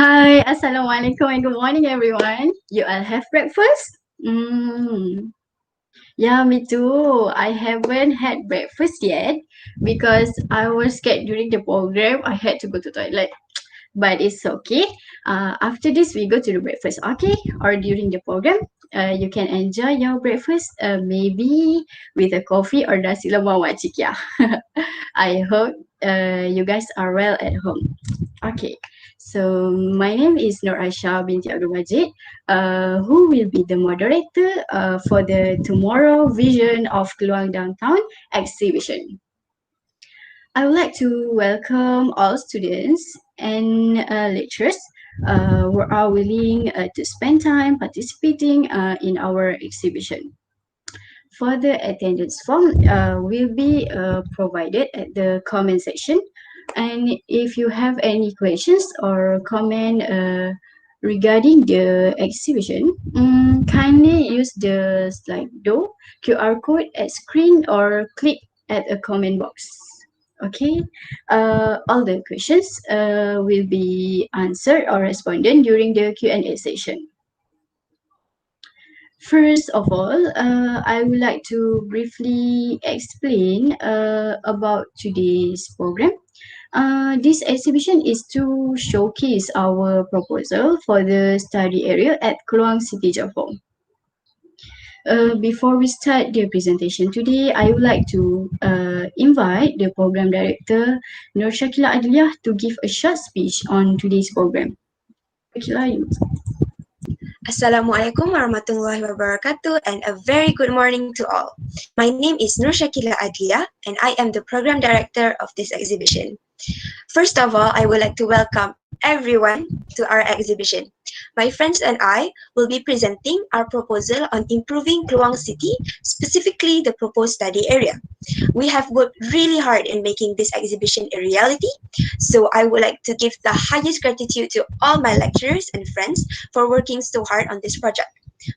Hi, Assalamualaikum and good morning everyone. You all have breakfast? Yeah, me too. I haven't had breakfast yet because I was scared during the program. I had to go to toilet, but it's okay. After this, we go to the breakfast, okay? Or during the program, you can enjoy your breakfast, maybe with a coffee or nasi lemak wajik, yeah. I hope you guys are well at home. Okay, so my name is Nur Aisha binti Abdul Majid, who will be the moderator for the Tomorrow Vision of Kluang Downtown exhibition. I would like to welcome all students and lecturers who are willing to spend time participating in our exhibition. Further attendance form will be provided at the comment section. And if you have any questions or comment regarding the exhibition, kindly use the Slido QR code at screen or click at a comment box. Okay, all the questions will be answered or responded during the Q&A session. First of all, I would like to briefly explain about today's program. This exhibition is to showcase our proposal for the study area at Kluang City, Johor. Before we start the presentation today, I would like to invite the program director Nur Shakila Adliah to give a short speech on today's program. Shakila, you. Assalamualaikum warahmatullahi wabarakatuh and a very good morning to all. My name is Nur Shakila Adlia and I am the program director of this exhibition. First of all, I would like to welcome everyone to our exhibition. My friends and I will be presenting our proposal on improving Kluang City, specifically the proposed study area. We have worked really hard in making this exhibition a reality, so I would like to give the highest gratitude to all my lecturers and friends for working so hard on this project.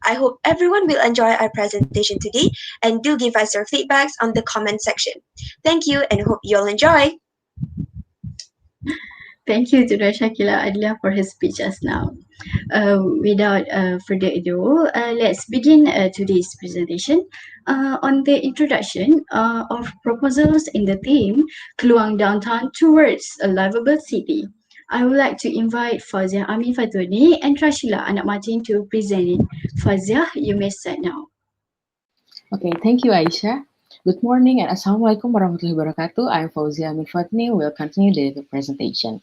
I hope everyone will enjoy our presentation today and do give us your feedbacks on the comment section. Thank you and hope you'll enjoy. Thank you to Shakila Adlia for his speech just now. Without further ado, let's begin today's presentation. On the introduction of proposals in the theme Kluang Downtown Towards a Liveable City, I would like to invite Fazia Amin Fatuni and Trashila Anak Martin to present it. Fazia, you may start now. Okay, thank you, Aisha. Good morning and Assalamualaikum warahmatullahi wabarakatuh. I'm Fauzia Mirfatni. We'll continue the presentation.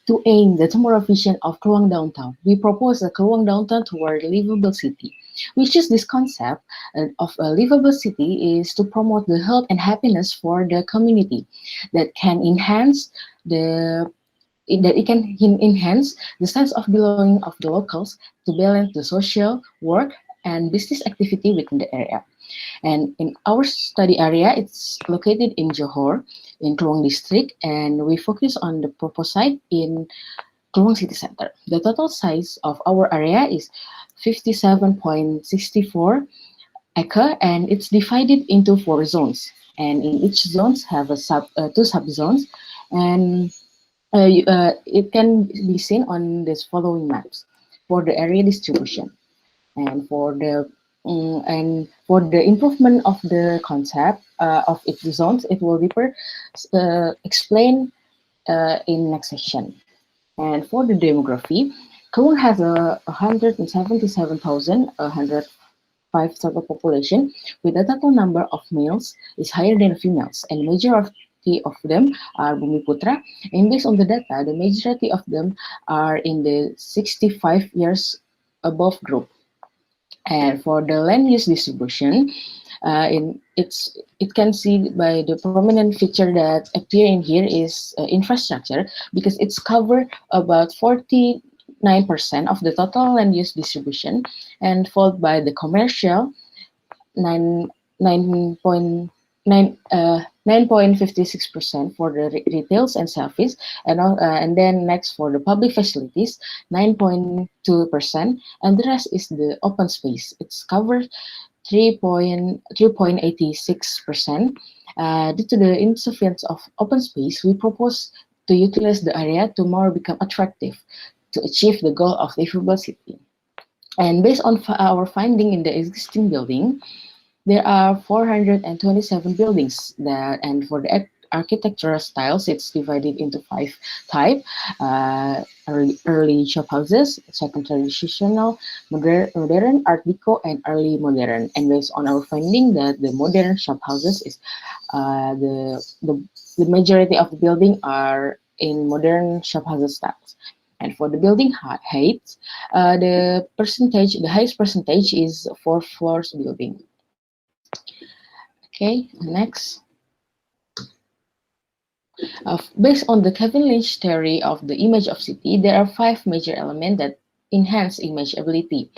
To aim the tomorrow vision of Kluang Downtown, we propose a Kluang Downtown toward Liveable City. We choose this concept of a livable city is to promote the health and happiness for the community that can enhance the sense of belonging of the locals to balance the social, work, and business activity within the area. And in our study area, it's located in Johor, in Kluang district, and we focus on the proposed site in Kluang city center. The total size of our area is 57.64 acre, and it's divided into 4 zones. And in each zones have a two subzones, and it can be seen on this following maps for the area distribution. And for the improvement of the concept of its zones, it will be explained in next section. And for the demography, Kluang has a 177,105 total population, with the total number of males is higher than females, and majority of them are Bumiputra. And based on the data, the majority of them are in the 65 years above group. And for the land use distribution, it can see by the prominent feature that appear in here is infrastructure, because it's covered about 49% of the total land use distribution, and followed by the commercial 9.56% for the retails and service, and then next for the public facilities 9.2%, and the rest is the open space. It's covered 3.86%. Due to the insufficiency of open space, we propose to utilize the area to more become attractive to achieve the goal of livable city. And based on our finding in the existing building, there are 427 buildings that, and for the architectural styles, it's divided into five types: early shop houses, second traditional, modern Art Deco, and early modern. And based on our finding that the modern shop houses is the majority of the building are in modern shop houses styles. And for the building height, the highest percentage is 4 floors building. Okay, next. Based on the Kevin Lynch theory of the image of city, there are 5 major elements that enhance image ability,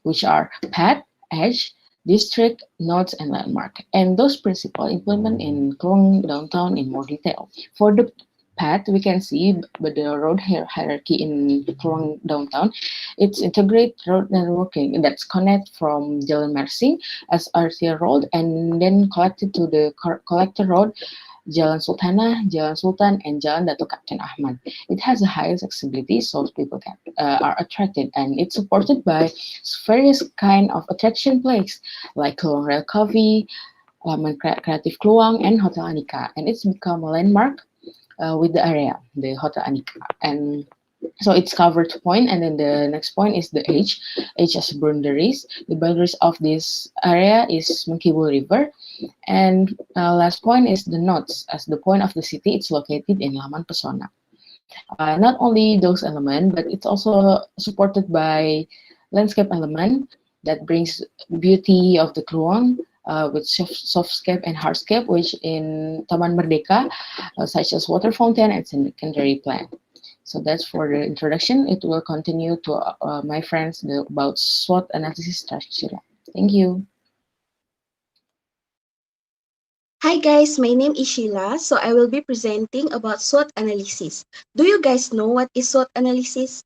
which are path, edge, district, nodes, and landmark. And those principles implement in Kluang Downtown in more detail. For the path, we can see by the road hierarchy in Kluang Downtown, it's integrate road networking that's connect from Jalan Mercy as RT Road and then collected to the collector road, Jalan Sultana, Jalan Sultan, and Jalan Dato Captain Ahmad. It has the highest accessibility, so people are attracted, and it's supported by various kind of attraction places like Kluang Rail Coffee, Laman Kreatif Kluang, and Hotel Anika, and it's become a landmark with the area, the Hotel Anika, and so it's covered point, and then the next point is the age. Age as boundaries. The boundaries of this area is Mengkibul River, and last point is the nodes. As the point of the city, it's located in Laman Pesona. Not only those elements, but it's also supported by landscape element that brings beauty of the Kluang with softscape and hardscape, which in Taman Merdeka, such as water fountain and secondary plant. So that's for the introduction. It will continue to my friends about SWOT analysis structure. Thank you. Hi guys, my name is Sheila. So I will be presenting about SWOT analysis. Do you guys know what is SWOT analysis?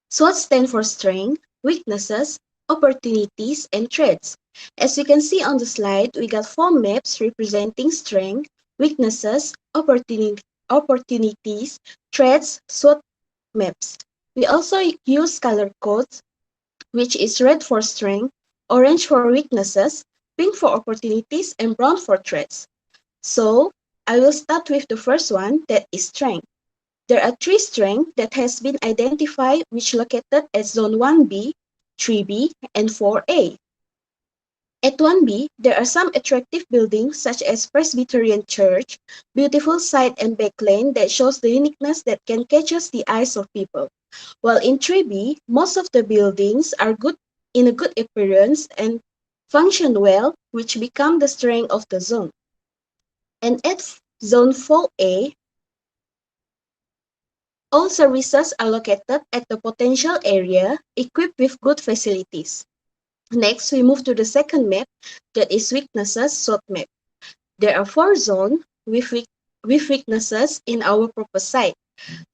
SWOT stands for strength, weaknesses, opportunities, and threats. As you can see on the slide, we got 4 maps representing strength, weaknesses, opportunities, threats, SWOT maps. We also use color codes, which is red for strength, orange for weaknesses, pink for opportunities, and brown for threats. So, I will start with the first one, that is strength. There are 3 strengths that has been identified which located at Zone 1B, 3B, and 4A. At 1B, there are some attractive buildings such as Presbyterian Church, beautiful side and back lane that shows the uniqueness that can catches the eyes of people. While in 3B, most of the buildings are good in a good appearance and function well, which become the strength of the zone. And at Zone 4A, all services are located at the potential area equipped with good facilities. Next, we move to the second map, that is weaknesses SWOT map. There are 4 zones with weaknesses in our proposed site.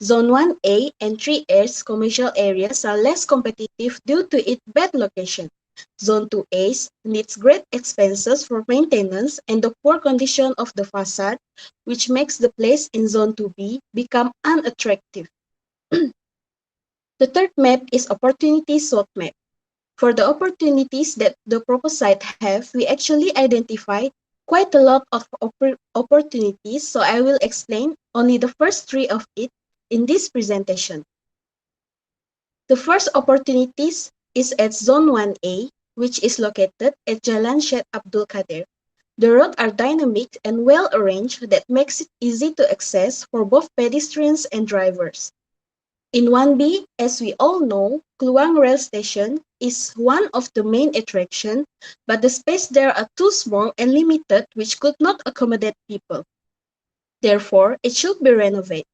Zone 1A and 3A's commercial areas are less competitive due to its bad location. Zone 2A's needs great expenses for maintenance and the poor condition of the facade, which makes the place in Zone 2B become unattractive. The third map is opportunity SWOT map. For the opportunities that the proposed site have, we actually identify quite a lot of opportunities, so I will explain only the first 3 of it in this presentation. The first opportunities is at Zone 1A, which is located at Jalan Syed Abdul Qadir. The roads are dynamic and well arranged that makes it easy to access for both pedestrians and drivers. In 1B, as we all know, Kluang Rail Station is one of the main attractions, but the space there are too small and limited which could not accommodate people. Therefore, it should be renovated.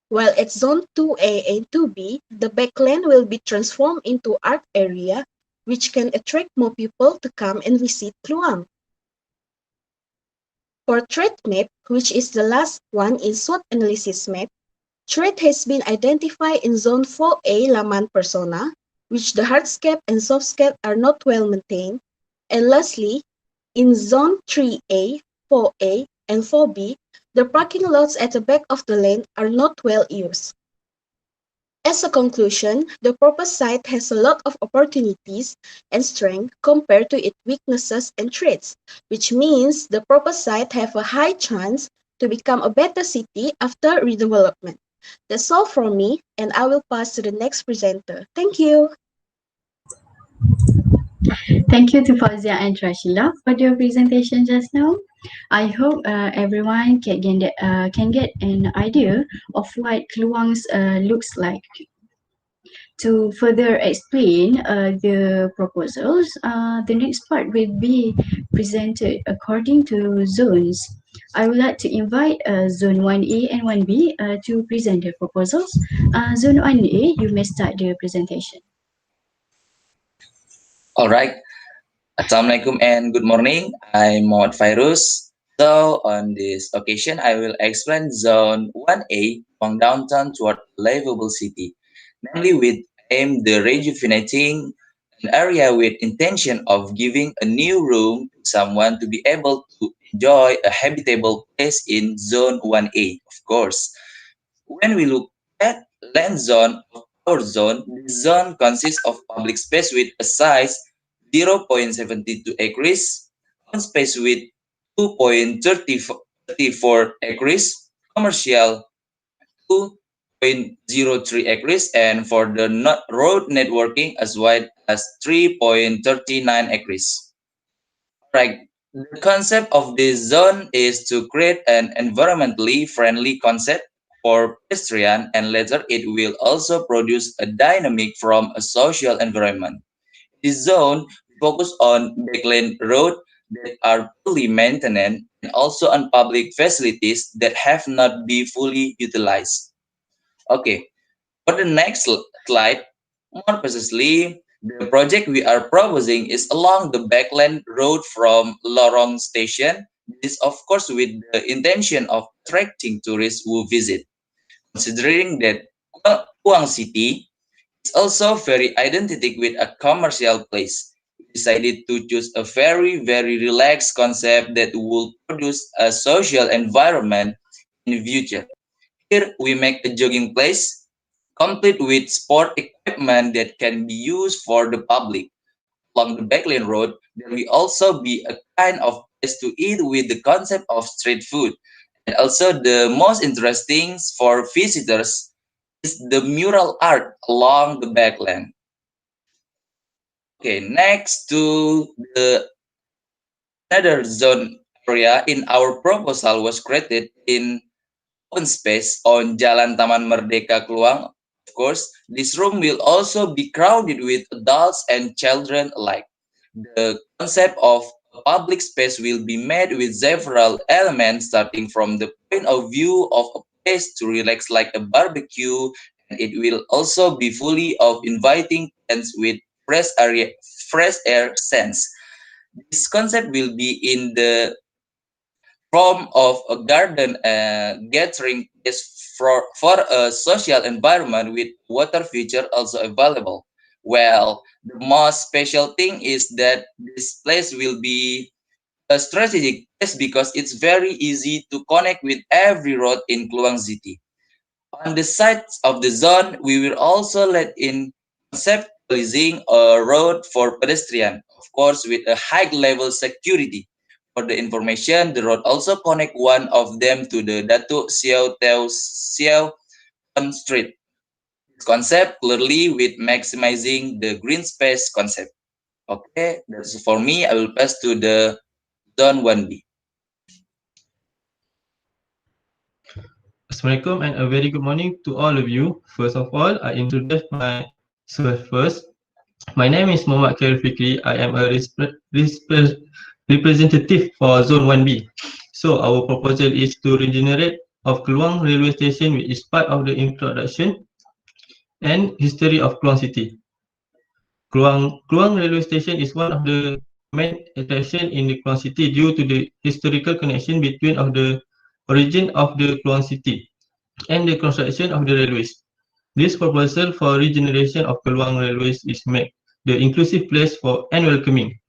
While at Zone 2A and 2B, the backland will be transformed into art area which can attract more people to come and visit Kluang. For threat map, which is the last one in SWOT analysis map, threat has been identified in Zone 4A Laman Persona, which the hardscape and softscape are not well maintained, and lastly, in Zone 3A, 4A, and 4B, the parking lots at the back of the lane are not well used. As a conclusion, the proposed site has a lot of opportunities and strength compared to its weaknesses and traits, which means the proposed site have a high chance to become a better city after redevelopment. That's all from me, and I will pass to the next presenter. Thank you. Thank you to Fauzia and Trashila for your presentation just now. I hope everyone can get an idea of what Kluang's looks like. To further explain the proposals, the next part will be presented according to zones. I would like to invite Zone 1A and 1B to present their proposals. Zone 1A, you may start the presentation. All right. Assalamualaikum and good morning. I'm Mohd Fairuz. So on this occasion, I will explain Zone 1A from downtown toward Liveable City, namely with aim the rejuvenating an area with intention of giving a new room to someone to be able to enjoy a habitable place in Zone 1A, of course. When we look at land zone of our zone, the zone consists of public space with a size 0.72 acres, open space with 2.34 acres, commercial 2.03 acres, and for the road networking as wide as 3.39 acres. Right. The concept of this zone is to create an environmentally friendly concept for pedestrian, and later it will also produce a dynamic from a social environment. This zone focus on backlane road that are poorly maintained and also on public facilities that have not been fully utilized. Okay, for the next slide, more precisely, the project we are proposing is along the Backland Road from Lorong Station. This, of course, with the intention of attracting tourists who visit. Considering that Kluang City is also very identical with a commercial place, we decided to choose a very relaxed concept that will produce a social environment in the future. Here, we make a jogging place complete with sport equipment that can be used for the public. Along the Backlane Road, there will also be a kind of place to eat with the concept of street food. And also the most interesting for visitors is the mural art along the backland. Okay, next to the another zone area in our proposal was created in open space on Jalan Taman Merdeka Kluang. Of course, this room will also be crowded with adults and children alike. The concept of a public space will be made with several elements starting from the point of view of a place to relax like a barbecue, and it will also be fully of inviting plants with fresh air sense. This concept will be in the form of a garden gathering place for a social environment with water feature also available. Well, the most special thing is that this place will be a strategic place because it's very easy to connect with every road in Kluang City. On the sides of the zone, we will also let in conceptualizing a road for pedestrian, of course, with a high level security. For the information, the road also connect one of them to the Datuk Siau Teo Siau on Street. This concept clearly with maximizing the green space concept. Okay, that's for me. I will pass to the zone 1B. Assalamualaikum and a very good morning to all of you. First of all, I introduce myself first. My name is Muhammad Khairul Fikri. I am a representative for Zone 1B. So our proposal is to regenerate of Kluang railway station, which is part of the introduction and history of Kluang City. Kluang railway station is one of the main attraction in the Kluang City due to the historical connection between of the origin of the Kluang City and the construction of the railways. This proposal for regeneration of Kluang railways is make the inclusive place for and welcoming,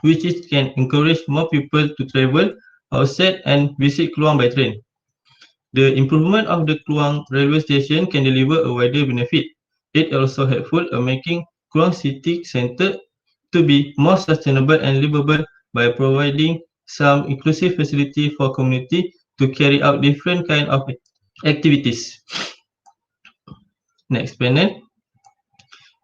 which is can encourage more people to travel outside and visit Kluang by train. The improvement of the Kluang railway station can deliver a wider benefit it also helpful in making Kluang City Centre to be more sustainable and livable by providing some inclusive facility for community to carry out different kind of activities. Next panel.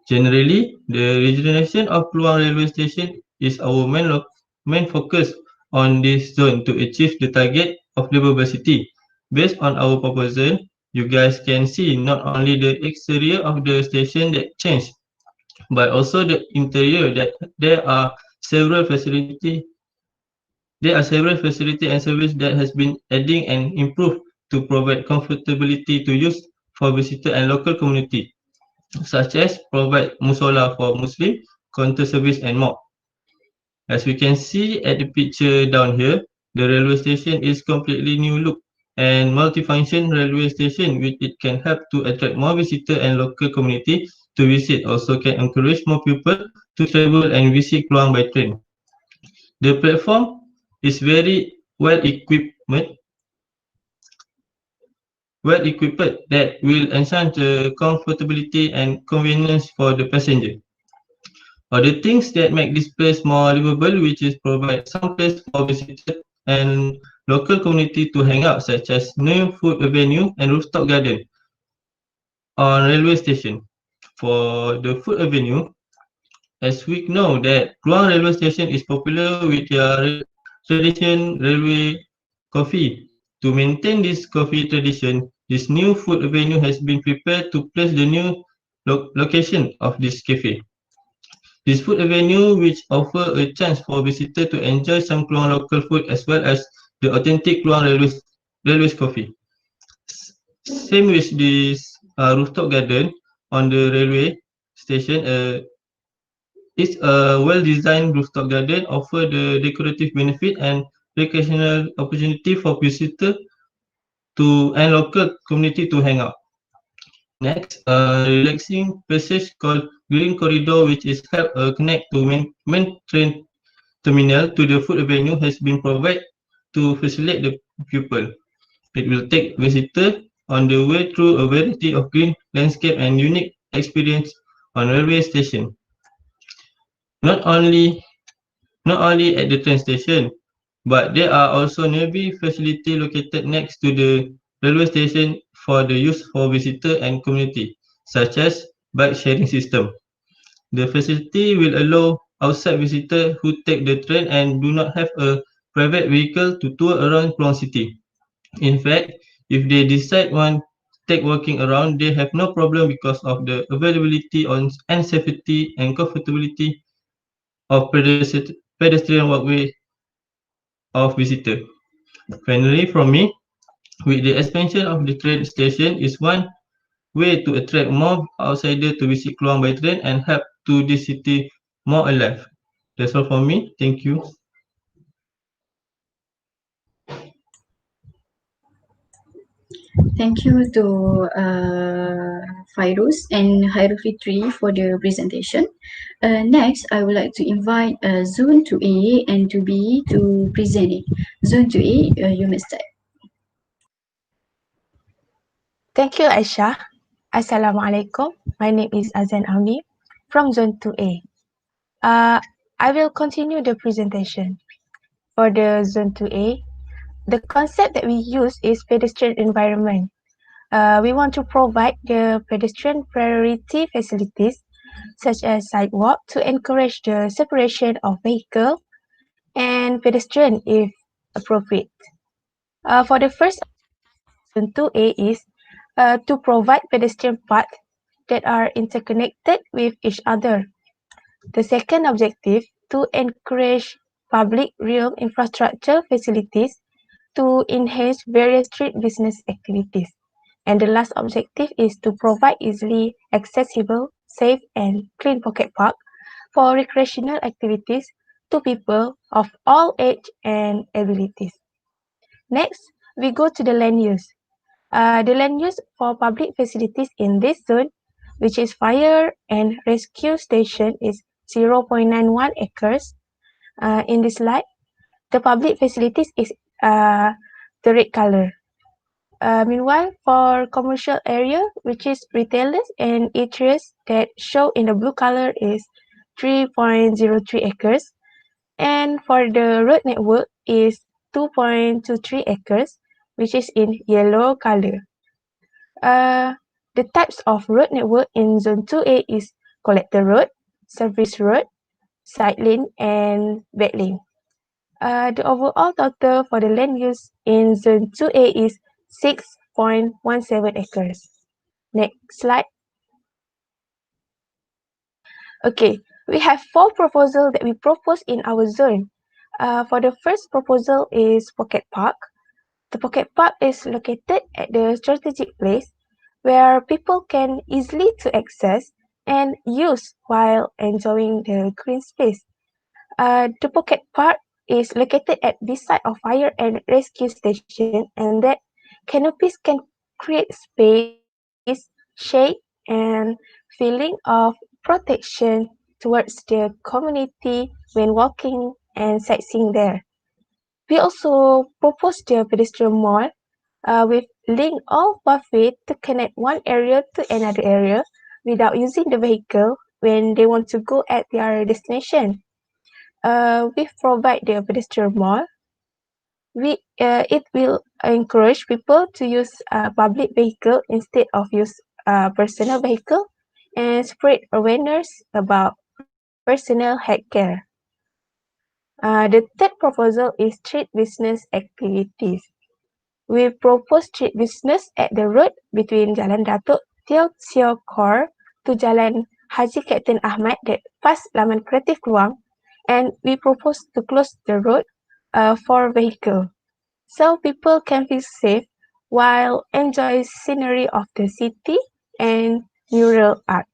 Generally, the regeneration of Kluang Railway Station is our main focus on this zone to achieve the target of Liveable City. Based on our proposal, you guys can see not only the exterior of the station that changed, but also the interior that there are several facility and service that has been adding and improved to provide comfortability to use for visitor and local community, such as provide musola for Muslim, counter service and more. As we can see at the picture down here, the railway station is completely new look and multifunction railway station which it can help to attract more visitor and local community to visit. Also can encourage more people to travel and visit Kluang by train. The platform is very well equipped that will enhance the comfortability and convenience for the passenger. Other things that make this place more livable, which is provide some place for visitors and local community to hang out, such as new food avenue and rooftop garden on railway station. For the food avenue, as we know that Kluang railway station is popular with their traditional railway coffee. To maintain this coffee tradition, this new food avenue has been prepared to place the new location of this cafe. This food avenue which offer a chance for visitor to enjoy some Kluang local food as well as the authentic Kluang railways coffee. Same with this rooftop garden on the railway station. It's a well-designed rooftop garden offer the decorative benefit and recreational opportunity for visitor to and local community to hang out. Next, a relaxing passage called Green Corridor, which is help connect to main train terminal to the food avenue, has been provided to facilitate the pupil. It will take visitor on the way through a variety of green landscape and unique experience on railway station. Not only at the train station, but there are also nearby facility located next to the railway station for the use for visitor and community, such as bike sharing system. The facility will allow outside visitors who take the train and do not have a private vehicle to tour around Kluang City. In fact, if they decide want take walking around, they have no problem because of the availability on and safety and comfortability of pedestrian walkway of visitor. Finally, from me, with the expansion of the train station is one way to attract more outsiders to visit Kluang by train and help to this city more alive. That's all for me. Thank you. Thank you to Fairuz and Hairul Fitri for the presentation. Next, I would like to invite Zone 2A and 2B to present it. Zone 2A, you may start. Thank you, Aisha. Assalamualaikum. My name is Azan Ami from Zone 2A. I will continue the presentation. For the Zone 2A, the concept that we use is pedestrian environment. We want to provide the pedestrian priority facilities such as sidewalk to encourage the separation of vehicle and pedestrian if appropriate. For the first Zone 2A is to provide pedestrian paths that are interconnected with each other. The second objective, to encourage public rail infrastructure facilities to enhance various street business activities. And the last objective is to provide easily accessible, safe and clean pocket park for recreational activities to people of all age and abilities. Next, we go to the land use. The land use for public facilities in this zone, which is fire and rescue station, is 0.91 acres. In this slide, the public facilities is the red color. Meanwhile, for commercial area, which is retailers and eateries that show in the blue color is 3.03 acres. And for the road network is 2.23 acres, which is in yellow color. Uh, the types of road network in Zone 2A is collector road, service road, side lane, and back lane. The overall total for the land use in Zone 2A is 6.17 acres. Next slide. Okay, we have four proposals that we propose in our zone. For the first proposal is Pocket Park. The Pocket Park is located at the strategic place where people can easily to access and use while enjoying the green space. The Pocket Park is located at beside of fire and rescue station, and that canopies can create space, shade, and feeling of protection towards the community when walking and sightseeing there. We also propose the pedestrian mall with link all pathway to connect one area to another area without using the vehicle when they want to go at their destination. We provide the pedestrian mall. It will encourage people to use public vehicle instead of use personal vehicle and spread awareness about personal health care. The third proposal is street business activities. We propose street business at the road between Jalan Datuk Teo Sio Kor to Jalan Haji Captain Ahmad that past Laman Kreatif Kluang, and we propose to close the road for vehicle so people can feel safe while enjoy scenery of the city and mural art.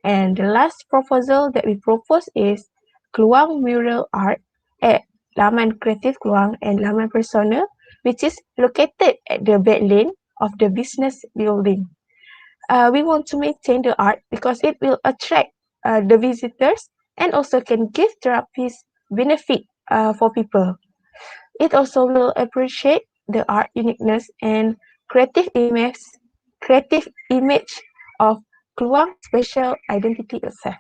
And the last proposal that we propose is Kluang Mural Art at Laman Kreatif Kluang and Laman Persona, which is located at the back lane of the business building. We want to maintain the art because it will attract the visitors and also can give therapist benefit for people. It also will appreciate the art uniqueness and creative image of Kluang special identity itself.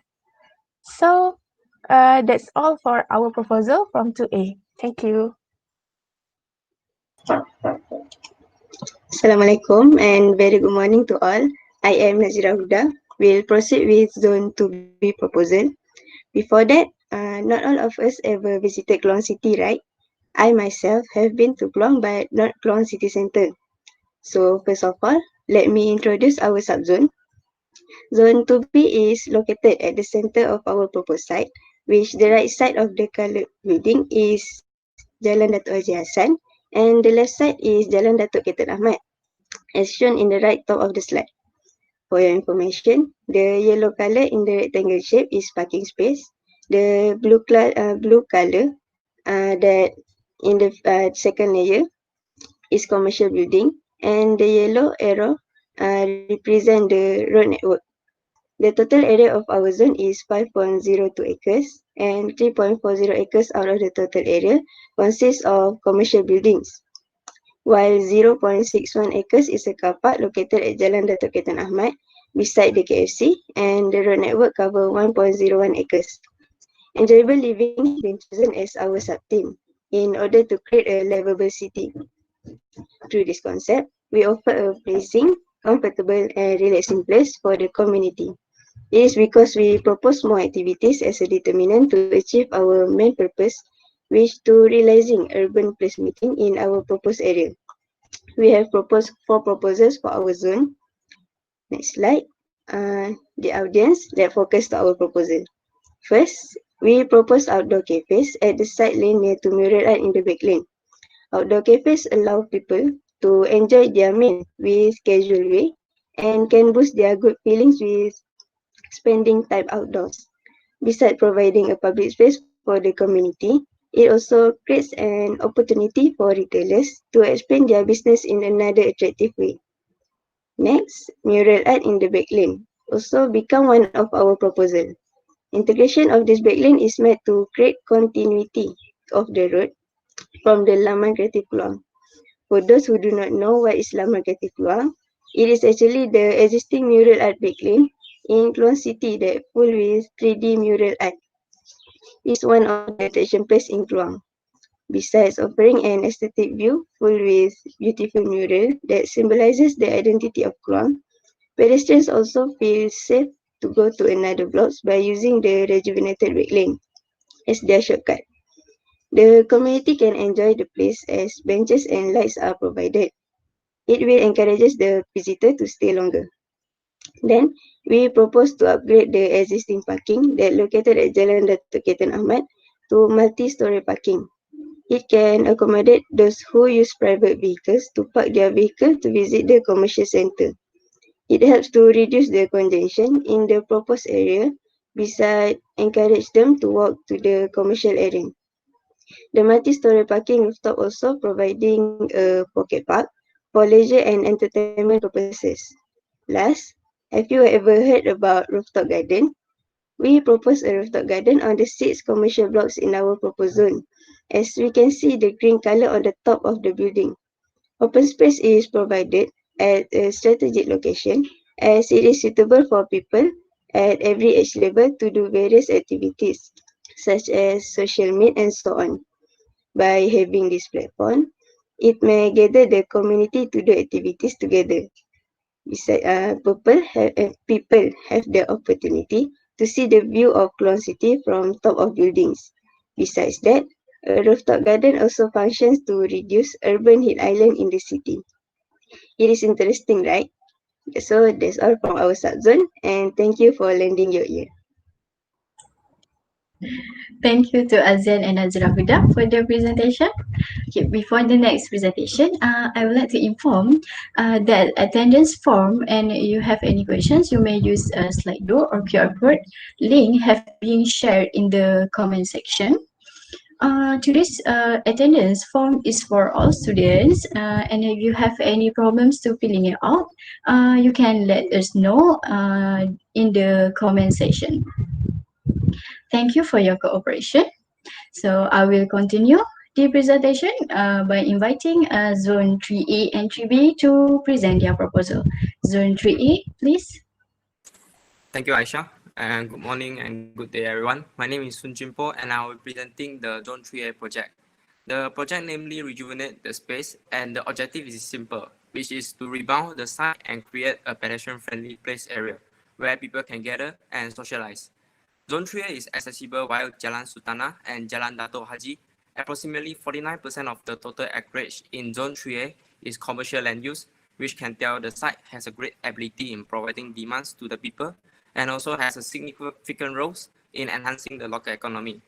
So that's all for our proposal from 2A. Thank you. Assalamualaikum and very good morning to all. I am Nazira Huda. We'll proceed with Zone 2B proposal. Before that, not all of us ever visited Kluang City, right? I myself have been to Kluang but not Kluang City Centre. So first of all, let me introduce our subzone. Zone 2B is located at the center of our proposed site, which the right side of the coloured building is Jalan Datuk Haji Hassan and the left side is Jalan Datuk Captain Ahmad, as shown in the right top of the slide. For your information, the yellow colour in the rectangle shape is parking space. The blue colour that in the second layer is commercial building, and the yellow arrow represent the road network. The total area of our zone is 5.02 acres, and 3.40 acres out of the total area consists of commercial buildings, while 0.61 acres is a car park located at Jalan Datuk Captain Ahmad beside the KFC, and the road network cover 1.01 acres. Enjoyable living has been chosen as our sub-theme in order to create a livable city. Through this concept, we offer a pleasing, comfortable and relaxing place for the community. It is because we propose more activities as a determinant to achieve our main purpose, which to realizing urban placemaking in our proposed area. We have proposed 4 proposals for our zone. Next slide. The audience that focus to our proposal. First, we propose outdoor cafes at the side lane near to mural art in the back lane. Outdoor cafes allow people to enjoy their meal with casual way and can boost their good feelings with spending time outdoors. Besides providing a public space for the community, it also creates an opportunity for retailers to expand their business in another attractive way. Next, mural art in the back lane also become one of our proposal. Integration of this back lane is meant to create continuity of the road from the Laman Kreatif Kluang. For those who do not know what is Lamargati Kluang, it is actually the existing mural art backline in Kluang City that full with 3D mural art. It's one of the attraction place in Kluang. Besides offering an aesthetic view full with beautiful mural that symbolizes the identity of Kluang, pedestrians also feel safe to go to another blocks by using the rejuvenated red lane as their shortcut. The community can enjoy the place as benches and lights are provided. It will encourage the visitor to stay longer. Then, we propose to upgrade the existing parking that located at Jalan Datuk Ketan Ahmad to multi-story parking. It can accommodate those who use private vehicles to park their vehicle to visit the commercial centre. It helps to reduce the congestion in the proposed area, besides encourage them to walk to the commercial area. The multi-story parking rooftop also providing a pocket park for leisure and entertainment purposes. Last, have you ever heard about rooftop garden? We propose a rooftop garden on the 6 commercial blocks in our proposed zone, as we can see the green color on the top of the building. Open space is provided at a strategic location as it is suitable for people at every age level to do various activities such as social meet and so on. By having this platform, it may gather the community to do activities together. People have the opportunity to see the view of Kluang City from top of buildings. Besides that, a rooftop garden also functions to reduce urban heat island in the city. It is interesting, right? So that's all from our subzone, and thank you for lending your ear. Thank you to Azan and Azra Huda for the presentation. Okay, before the next presentation, I would like to inform that attendance form and you have any questions, you may use a Slido or QR code link have been shared in the comment section. Today's attendance form is for all students, and if you have any problems to filling it out, you can let us know in the comment section. Thank you for your cooperation. So I will continue the presentation by inviting Zone 3A and 3B to present their proposal. Zone 3A, please. Thank you, Aisha, and good morning and good day, everyone. My name is Sun Jimpo, and I will be presenting the Zone 3A project. The project namely rejuvenate the space, and the objective is simple, which is to rebound the site and create a pedestrian-friendly place area where people can gather and socialize. Zone 3A is accessible via Jalan Sultana and Jalan Dato Haji. Approximately 49% of the total acreage in Zone 3A is commercial land use, which can tell the site has a great ability in providing demands to the people and also has a significant role in enhancing the local economy.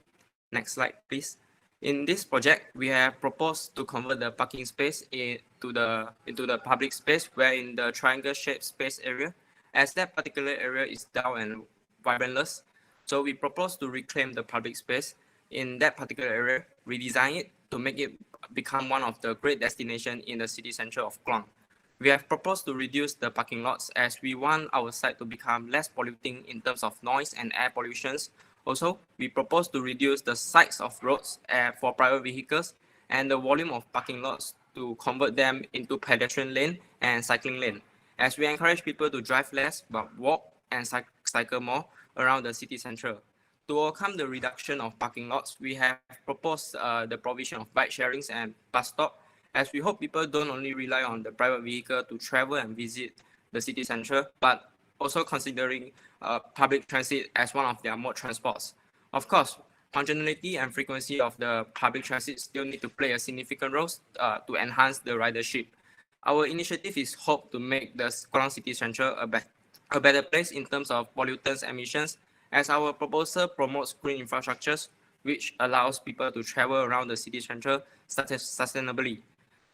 Next slide, please. In this project, we have proposed to convert the parking space into the public space, where in the triangle-shaped space area, as that particular area is dull and vibrantless. So we propose to reclaim the public space in that particular area, redesign it to make it become one of the great destinations in the city center of Kluang. We have proposed to reduce the parking lots as we want our site to become less polluting in terms of noise and air pollutions. Also, we propose to reduce the size of roads for private vehicles and the volume of parking lots to convert them into pedestrian lane and cycling lane, as we encourage people to drive less but walk and cycle more around the city center. To overcome the reduction of parking lots, we have proposed the provision of bike sharings and bus stop, as we hope people don't only rely on the private vehicle to travel and visit the city center, but also considering public transit as one of their mode transports. Of course, punctuality and frequency of the public transit still need to play a significant role to enhance the ridership. Our initiative is hope to make the Kluang City Central a better place in terms of pollutants emissions, as our proposal promotes green infrastructures, which allows people to travel around the city center sustainably.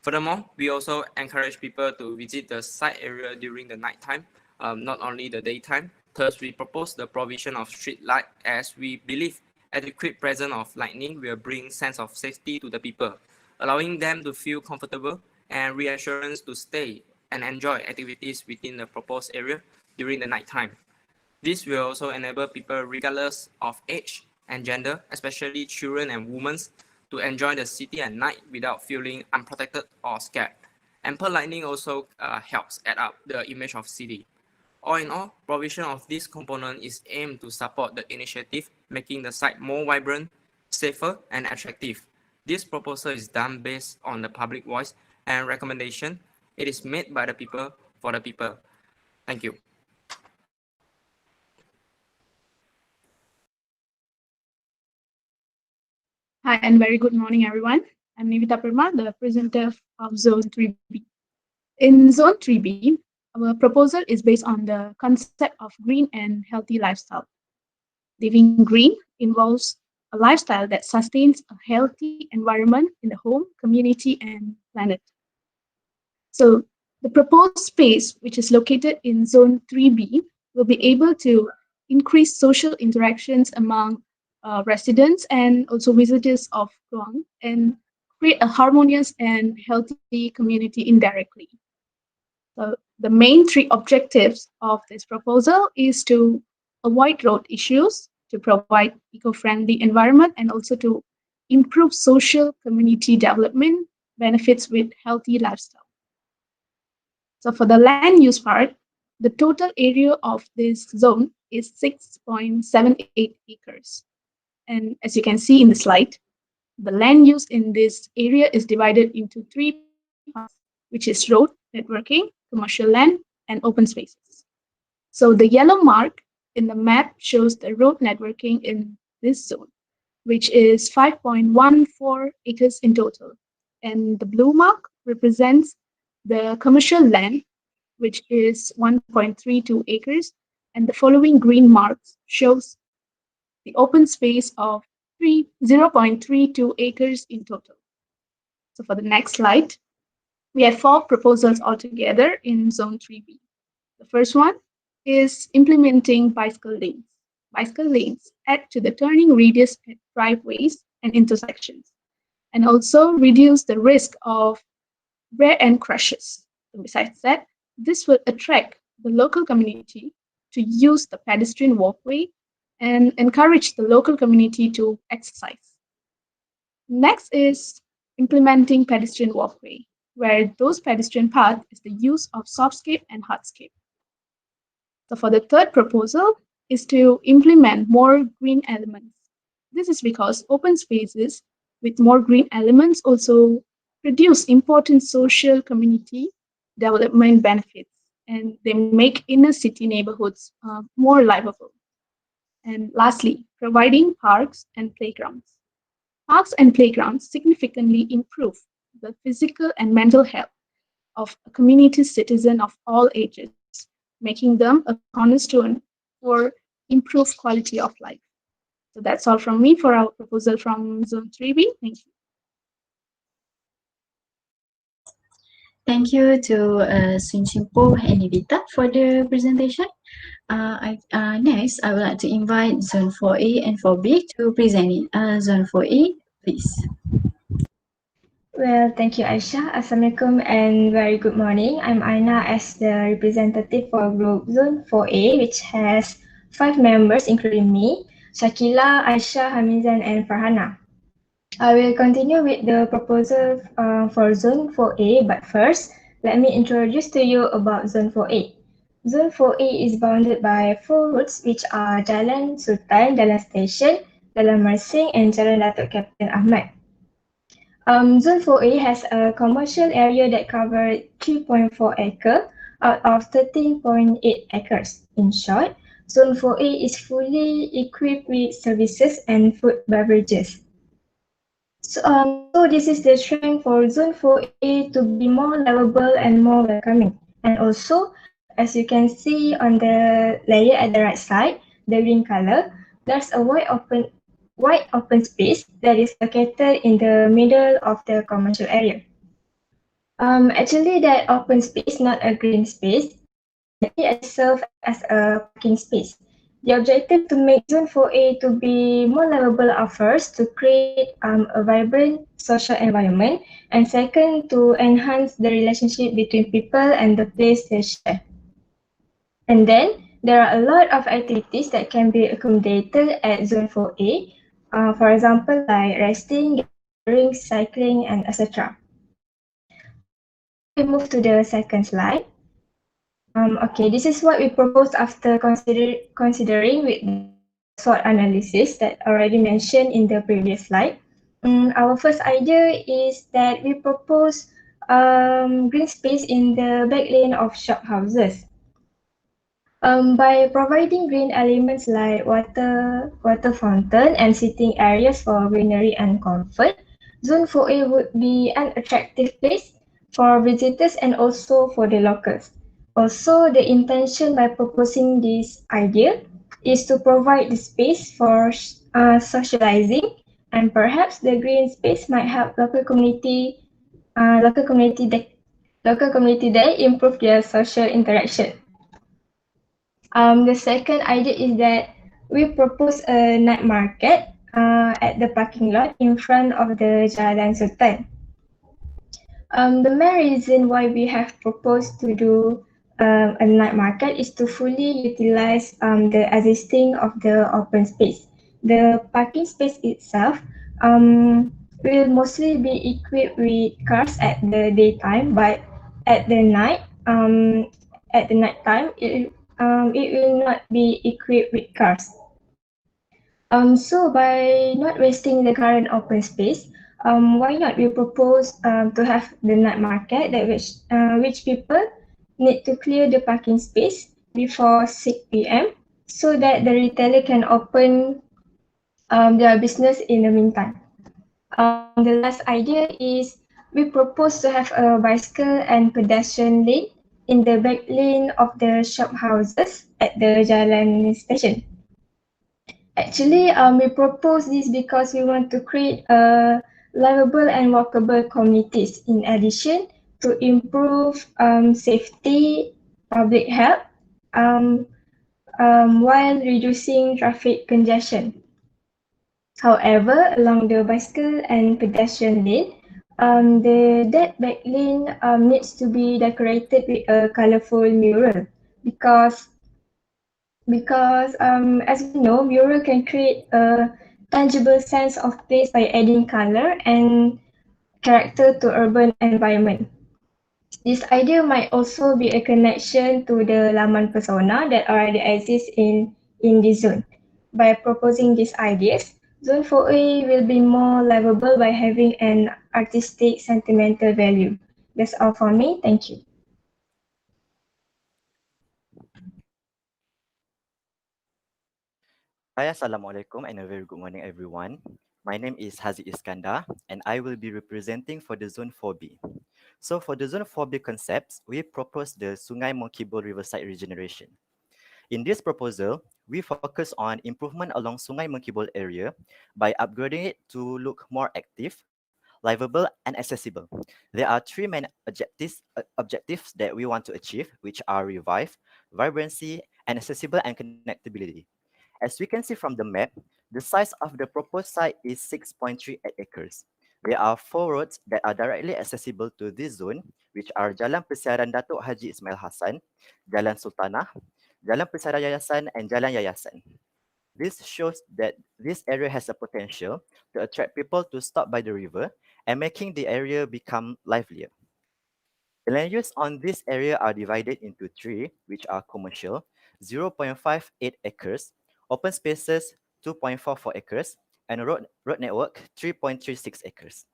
Furthermore, we also encourage people to visit the site area during the nighttime, not only the daytime. Thus, we propose the provision of street light, as we believe adequate presence of lighting will bring sense of safety to the people, allowing them to feel comfortable and reassurance to stay and enjoy activities within the proposed area during the nighttime. This will also enable people regardless of age and gender, especially children and women, to enjoy the city at night without feeling unprotected or scared. Ample lighting also helps add up the image of city. All in all, provision of this component is aimed to support the initiative, making the site more vibrant, safer, and attractive. This proposal is done based on the public voice and recommendation. It is made by the people for the people. Thank you. Hi and very good morning, everyone. I'm Nivita Perma, the presenter of Zone 3B. In Zone 3B, our proposal is based on the concept of green and healthy lifestyle. Living green involves a lifestyle that sustains a healthy environment in the home, community, and planet. So the proposed space, which is located in Zone 3B, will be able to increase social interactions among residents and also visitors of Kluang and create a harmonious and healthy community indirectly. So the main three objectives of this proposal is to avoid road issues, to provide eco-friendly environment, and also to improve social community development benefits with healthy lifestyle. So for the land use part, the total area of this zone is 6.78 acres. And as you can see in the slide, the land use in this area is divided into three parts, which is road, networking, commercial land, and open spaces. So the yellow mark in the map shows the road networking in this zone, which is 5.14 acres in total. And the blue mark represents the commercial land, which is 1.32 acres. And the following green marks shows the open space of 0.32 acres in total. So for the next slide, we have four proposals altogether in Zone 3B. The first one is implementing bicycle lanes. Bicycle lanes add to the turning radius at driveways and intersections, and also reduce the risk of rear-end crashes. Besides that, this will attract the local community to use the pedestrian walkway and encourage the local community to exercise. Next is implementing pedestrian walkway, where those pedestrian path is the use of softscape and hardscape. So for the third proposal is to implement more green elements. This is because open spaces with more green elements also produce important social community development benefits, and they make inner city neighborhoods more livable. And lastly, providing parks and playgrounds. Parks and playgrounds significantly improve the physical and mental health of a community citizen of all ages, making them a cornerstone for improved quality of life. So that's all from me for our proposal from Zone 3B. Thank you. Thank you to Sun Chimpo and Evita for the presentation. Next, I would like to invite Zone 4A and 4B to present it. Zone 4A, please. Well, thank you, Aisha. Assalamualaikum and very good morning. I'm Aina as the representative for Group Zone 4A, which has 5 members, including me, Shakila, Aisha, Hamizan, and Farhana. I will continue with the proposal for Zone 4A, but first, let me introduce to you about Zone 4A. Zone 4A is bounded by 4 routes, which are Jalan Sultan, Jalan Station, Jalan Mersing, and Jalan Datuk Captain Ahmad. Zone 4A has a commercial area that covers 3.4 acres out of 13.8 acres. In short, Zone 4A is fully equipped with services and food beverages. So this is the strength for Zone 4A to be more livable and more welcoming. And also, as you can see on the layer at the right side, the green color, there's a wide open space that is located in the middle of the commercial area. Actually, that open space, not a green space, it serves as a parking space. The objective to make Zone 4A to be more livable are first to create a vibrant social environment, and second to enhance the relationship between people and the place they share. And then there are a lot of activities that can be accommodated at Zone 4A. For example, like resting, wandering, cycling, and etc. Now we move to the second slide. Okay, this is what we propose after considering with the SWOT analysis that already mentioned in the previous slide. Our first idea is that we propose green space in the back lane of shop houses. By providing green elements like water fountain and sitting areas for greenery and comfort, Zone 4A would be an attractive place for visitors and also for the locals. Also, the intention by proposing this idea is to provide the space for socializing, and perhaps the green space might help local community there improve their social interaction. The second idea is that we propose a night market at the parking lot in front of the Jalan Sultan. The main reason why we have proposed to do a night market is to fully utilize the existing of the open space. The parking space itself will mostly be equipped with cars at the daytime, but at the night, it will not be equipped with cars. So by not wasting the current open space, why not we propose to have the night market that which people need to clear the parking space before 6 p.m. so that the retailer can open their business in the meantime. The last idea is we propose to have a bicycle and pedestrian lane in the back lane of the shop houses at the Jalan Station. Actually, we propose this because we want to create a livable and walkable communities. In addition, to improve safety, public health, while reducing traffic congestion. However, along the bicycle and pedestrian lane, that back lane needs to be decorated with a colorful mural because as we know, mural can create a tangible sense of place by adding color and character to urban environment. This idea might also be a connection to the Laman persona that already exists in this zone. By proposing these ideas, Zone 4A will be more livable by having an artistic sentimental value. That's all for me. Thank you. Hi, Assalamualaikum and a very good morning everyone. My name is Haziq Iskandar and I will be representing for the Zone 4B. So for the Zone 4B concepts, we propose the Sungai Mongkibul Riverside Regeneration. In this proposal, we focus on improvement along Sungai Mongkibul area by upgrading it to look more active, livable and accessible. There are three main objectives that we want to achieve, which are revive, vibrancy, and accessible and connectability. As we can see from the map, the size of the proposed site is 6.38 acres. There are 4 roads that are directly accessible to this zone, which are Jalan Persiaran Datuk Haji Ismail Hassan, Jalan Sultanah, Jalan Persiaran Yayasan, and Jalan Yayasan. This shows that this area has a potential to attract people to stop by the river and making the area become livelier. The land use on this area are divided into 3, which are commercial, 0.58 acres, open spaces, 2.44 acres, and road network, 3.36 acres.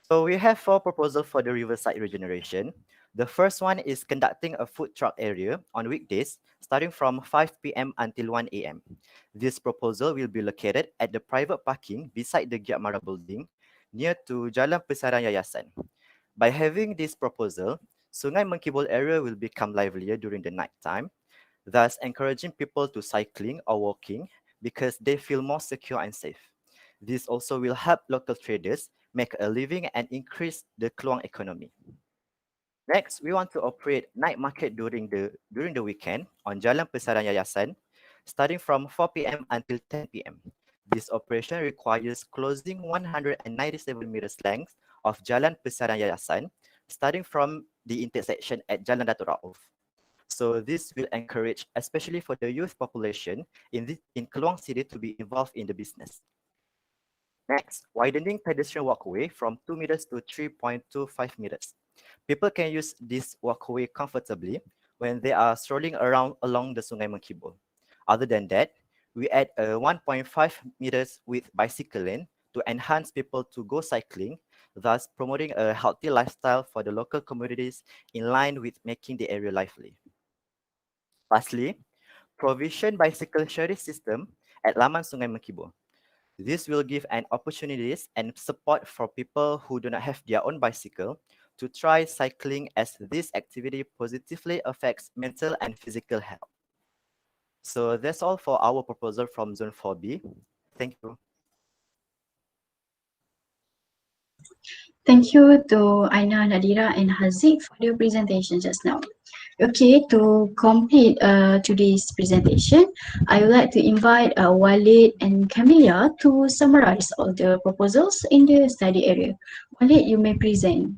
So we have 4 proposals for the riverside regeneration. The first one is conducting a food truck area on weekdays starting from 5 p.m. until 1 a.m. This proposal will be located at the private parking beside the Giat Mara building near to Jalan Persiaran Yayasan. By having this proposal, Sungai Mongkibul area will become livelier during the night time, thus encouraging people to cycling or walking because they feel more secure and safe. This also will help local traders make a living and increase the Kluang economy. Next, we want to operate night market during the weekend on Jalan Persiaran Yayasan, starting from 4 p.m. until 10 p.m. This operation requires closing 197 meters length of Jalan Persiaran Yayasan, starting from the intersection at Jalan Datuk Rauf. So this will encourage, especially for the youth population in Kluang City, to be involved in the business. Next, widening pedestrian walkway from 2 meters to 3.25 meters. People can use this walkway comfortably when they are strolling around along the Sungai Mengkibul. Other than that, we add a 1.5 meters width bicycle lane to enhance people to go cycling, thus promoting a healthy lifestyle for the local communities in line with making the area lively. Lastly, provision bicycle sharing system at Laman Sungai Mengkibul. This will give an opportunities and support for people who do not have their own bicycle to try cycling, as this activity positively affects mental and physical health. So that's all for our proposal from Zone 4B. Thank you. Thank you to Aina, Nadira, and Haziq for your presentation just now. Okay, to complete today's presentation, I would like to invite Walid and Camilla to summarize all the proposals in the study area. Walid, you may present.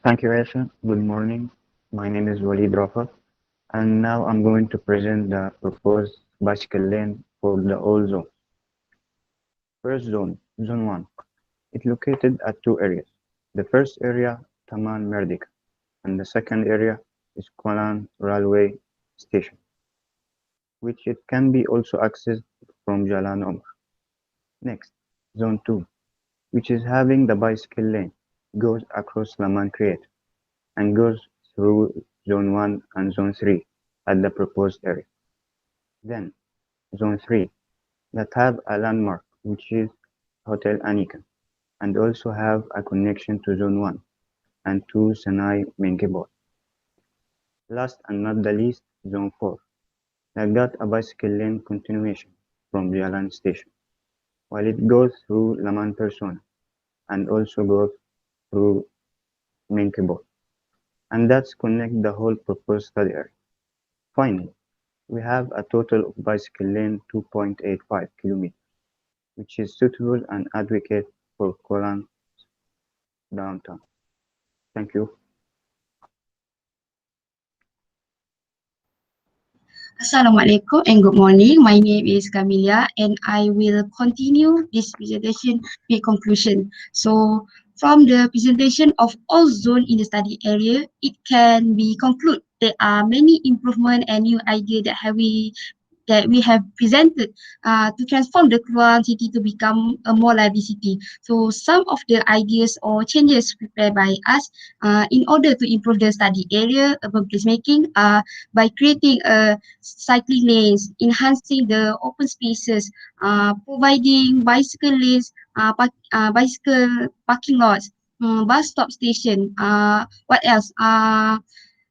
Thank you, Aisha. Good morning. My name is Walid Rafa, and now I'm going to present the proposed bicycle lane for the old zone. First zone, Zone 1. It's located at two areas. The first area, Taman Merdeka, and the second area is Kuala Railway Station, which it can be also accessed from Jalan Omar. Next, Zone 2, which is having the bicycle lane, goes across Laman Create and goes through Zone 1 and Zone 3 at the proposed area. Then, Zone 3, that have a landmark, which is Hotel Anika, and also have a connection to Zone 1 and to Senai Menkebot. Last and not the least, Zone 4, that got a bicycle lane continuation from Jalan Station, while it goes through Laman Persona and also goes through Menkebot. And that's connect the whole proposed study area. Finally, we have a total of bicycle lane 2.85 kilometers, which is suitable and adequate for Kluang Downtown. Thank you. Assalamualaikum and good morning. My name is Camilla and I will continue this presentation with conclusion. So from the presentation of all zone in the study area, it can be concluded there are many improvement and new ideas that we have presented to transform the Kluang city to become a more lively city. So some of the ideas or changes prepared by us in order to improve the study area, urban placemaking, by creating a cycling lanes, enhancing the open spaces, providing bicycle lanes, bicycle parking lots, bus stop station, what else?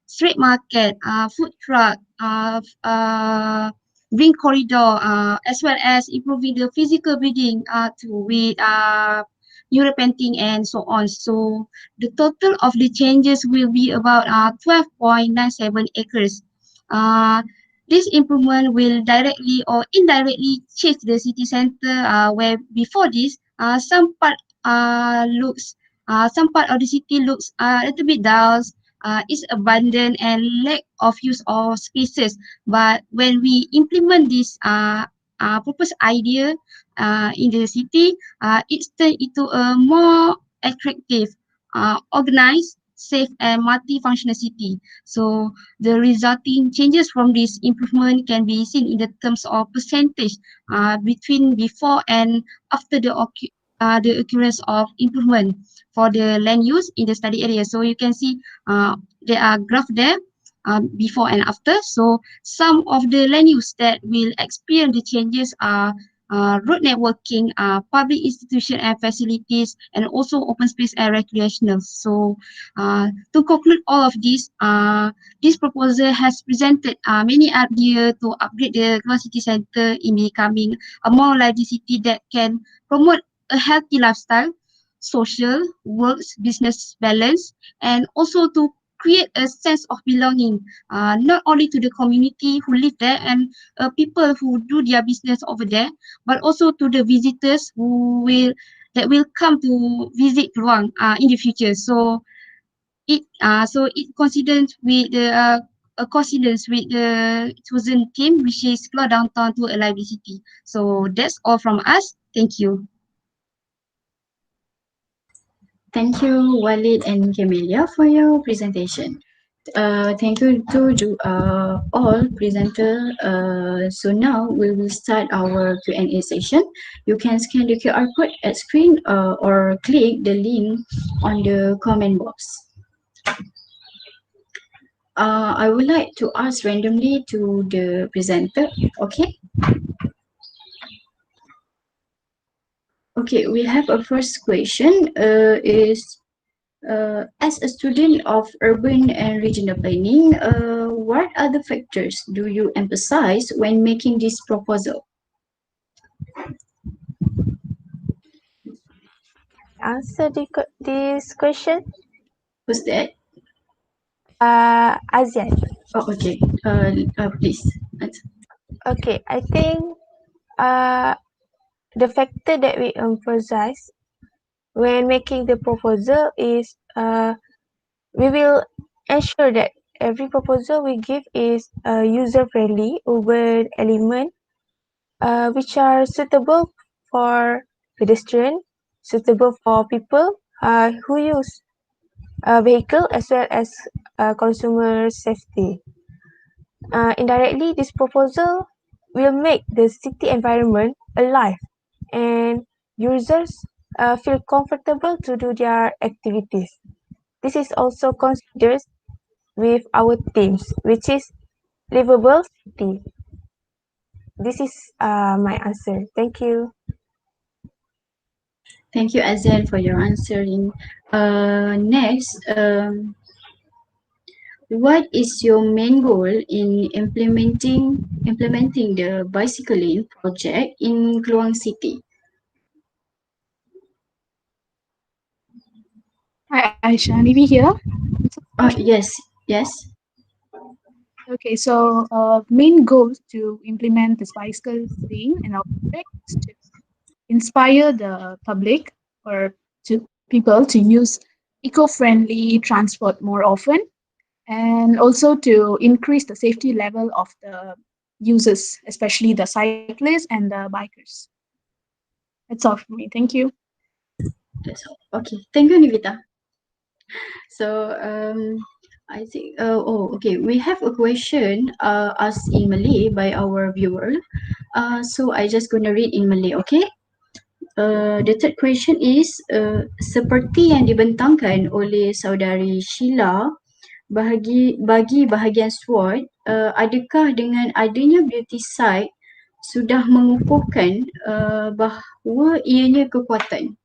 Street market, food truck, green corridor, as well as improving the physical building to with neural painting and so on. So the total of the changes will be about 12.97 acres. This improvement will directly or indirectly change the city center where before this some part of the city looks a little bit dull, is abundant and lack of use of spaces. But when we implement this proposed idea in the city, it's turned into a more attractive, organized, safe and multifunctional city. So the resulting changes from this improvement can be seen in the terms of percentage between before and after the occurrence of improvement for the land use in the study area. So you can see there are graph there before and after. So some of the land use that will experience the changes are road networking, public institution and facilities, and also open space and recreational. So to conclude all of this proposal has presented many ideas to upgrade the Kluang City Centre in becoming a more lively city that can promote a healthy lifestyle, social, works, business balance, and also to create a sense of belonging, not only to the community who live there and people who do their business over there, but also to the visitors that will come to visit Kluang in the future. So it considers with the a coincidence with the chosen team, which is Kluang Downtown to a Liveable City. So that's all from us. Thank you. Thank you, Walid and Camelia, for your presentation. Thank you to all presenter. So now we will start our Q&A session. You can scan the QR code at screen or click the link on the comment box. I would like to ask randomly to the presenter. Okay. Okay, we have a first question. As a student of urban and regional planning, what other factors do you emphasize when making this proposal? Answer this question. Who's that? ASEAN. Oh, okay. Please answer. Okay, I think the factor that we emphasize when making the proposal is we will ensure that every proposal we give is user-friendly urban element which are suitable for pedestrian, suitable for people who use a vehicle as well as consumer safety. Indirectly, this proposal will make the city environment alive and users feel comfortable to do their activities. This is also considered with our themes, which is Liveable City. This is my answer. Thank you. Thank you, Azan, for your answering. Next, what is your main goal in implementing the bicycle lane project in Kluang City? Hi, Aisha. Nivi here. Yes, yes. Okay, so main goal to implement this bicycle lane in our project is to inspire the public or to people to use eco-friendly transport more often, and also to increase the safety level of the users, especially the cyclists and the bikers. That's all from me. Thank you. That's all. Okay, thank you, Nivita. So I think okay, we have a question asked in Malay by our viewer. So I just gonna read in Malay, okay? The third question is seperti yang dibentangkan oleh saudari Sheila bagi bahagian SWOT, adakah dengan adanya beauty site sudah mengukuhkan bahawa ianya kekuatan?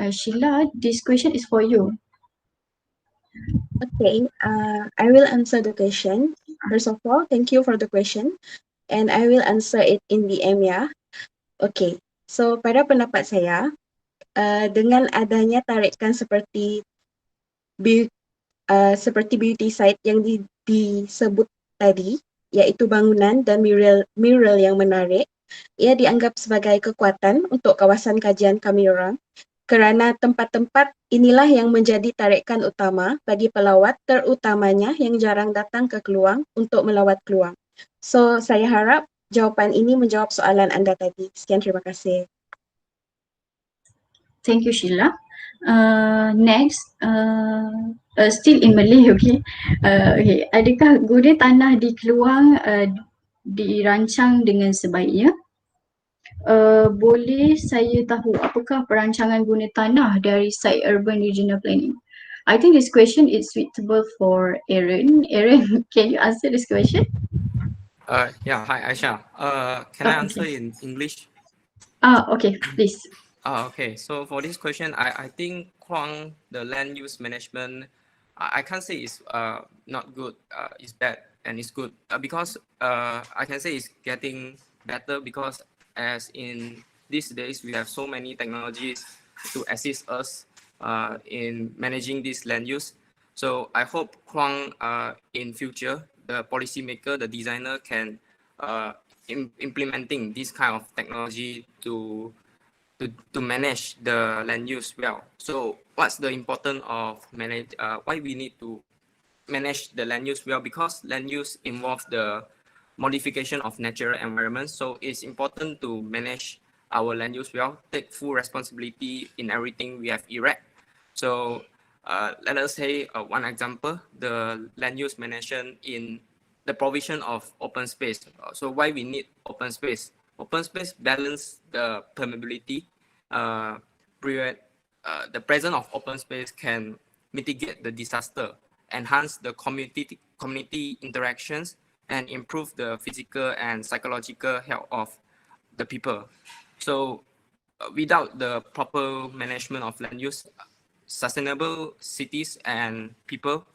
Sheila, this question is for you. Okay, I will answer the question. First of all, thank you for the question, and I will answer it in the ya. Okay, so pada pendapat saya, dengan adanya tarikan seperti beauty site yang disebut tadi, yaitu bangunan dan mural yang menarik, ia dianggap sebagai kekuatan untuk kawasan kajian kami orang. Kerana tempat-tempat inilah yang menjadi tarikan utama bagi pelawat, terutamanya yang jarang datang ke Kluang untuk melawat Kluang. So, saya harap jawapan ini menjawab soalan anda tadi. Sekian, terima kasih. Thank you, Sheila. Next, still in Malay, okay. Okay, adakah guna tanah di Kluang dirancang dengan sebaiknya? Boleh saya tahu apakah perancangan guna tanah dari site urban regional planning? I think this question is suitable for Aaron. Aaron, can you answer this question? Yeah, hi Aisha. Can I answer in English? Okay, please. Okay, so for this question, I think Kluang, the land use management, I can't say it's not good, it's bad, and it's good because I can say it's getting better because as in these days we have so many technologies to assist us in managing this land use. So I hope Kluang in future, the policymaker, the designer can implementing this kind of technology to manage the land use well. So what's the importance of manage? Why we need to manage the land use well, because land use involves the modification of natural environment. So it's important to manage our land use well, take full responsibility in everything we have erect. So let us say one example, the land use management in the provision of open space. So why we need open space? Open space balance the permeability. The presence of open space can mitigate the disaster, enhance the community interactions, and improve the physical and psychological health of the people. So without the proper management of land use, sustainable cities and people,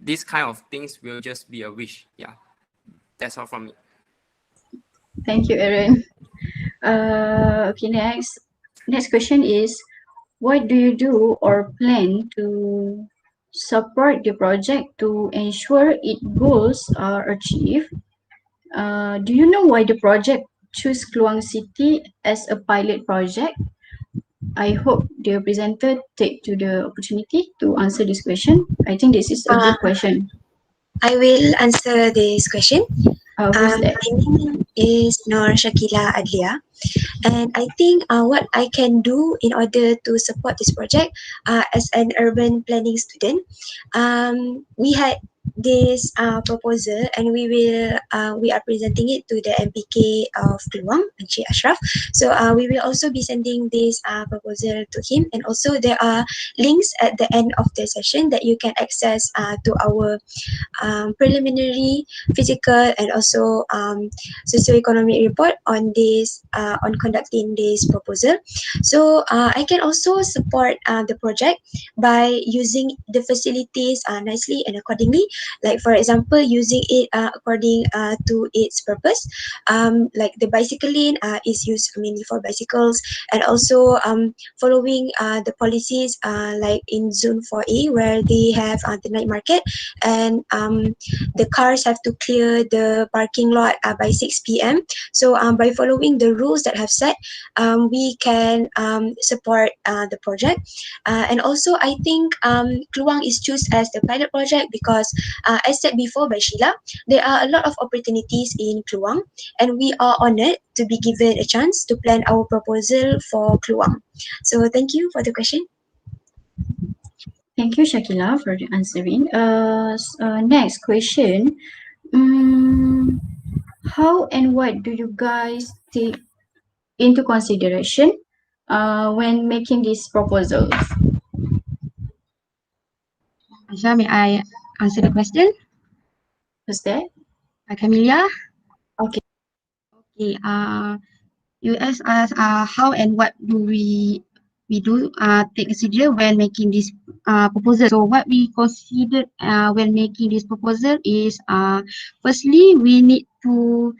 these kind of things will just be a wish. Yeah, that's all from me. Thank you, Aaron. Okay, next question is, what do you do or plan to support the project to ensure its goals are achieved? Do you know why the project choose Kluang City as a pilot project? I hope the presenter take to the opportunity to answer this question. I think this is a good question. I will answer this question. Who's that? My name is Nur Shakila Adlia, and I think what I can do in order to support this project as an urban planning student, we had this proposal, and we are presenting it to the MPK of Kluang, Encik Ashraf. So we will also be sending this proposal to him, and also there are links at the end of the session that you can access to our preliminary physical and also socioeconomic report on this on conducting this proposal. So I can also support the project by using the facilities nicely and accordingly, like for example using it according to its purpose. Like the bicycle lane is used mainly for bicycles, and also following the policies like in zone 4A where they have the night market, and the cars have to clear the parking lot by 6 p.m. So by following the rules that have set, we can support the project. And also I think Kluang is chosen as the pilot project because as said before by Sheila, there are a lot of opportunities in Kluang, and we are honored to be given a chance to plan our proposal for Kluang. So thank you for the question. Thank you, Shakila, for the answering. Next question. How and what do you guys take into consideration when making these proposals? Aisha, may I answer the question? Who's that? Camelia. Okay. Okay. You asked us how and what do we do take consider when making this proposal. So what we consider when making this proposal is firstly we need to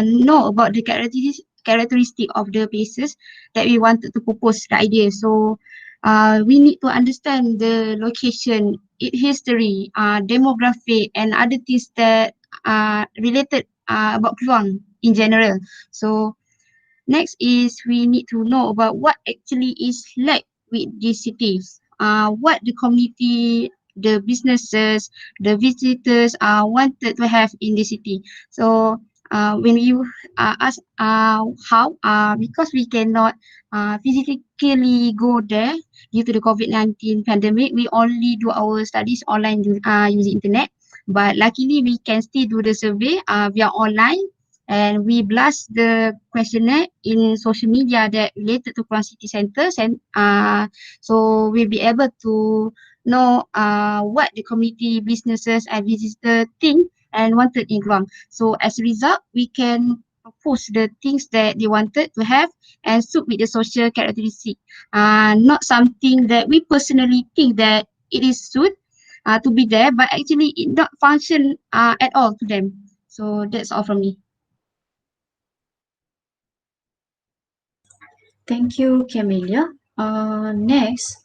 know about the characteristic of the places that we wanted to propose the idea. So we need to understand the location, its history, demographic, and other things that are related about Kluang in general. So next is we need to know about what actually is like with these cities, what the community, the businesses, the visitors wanted to have in the city. So when you ask how, because we cannot physically go there due to the COVID-19 pandemic, we only do our studies online using internet. But luckily, we can still do the survey via online, and we blast the questionnaire in social media that related to Kluang City Centres, and so we'll be able to know what the community, businesses, and visitors think and wanted in Kluang. So as a result, we can propose the things that they wanted to have and suit with the social characteristic. Not something that we personally think that it is suit to be there, but actually it not function at all to them. So that's all from me. Thank you, Camelia. Next,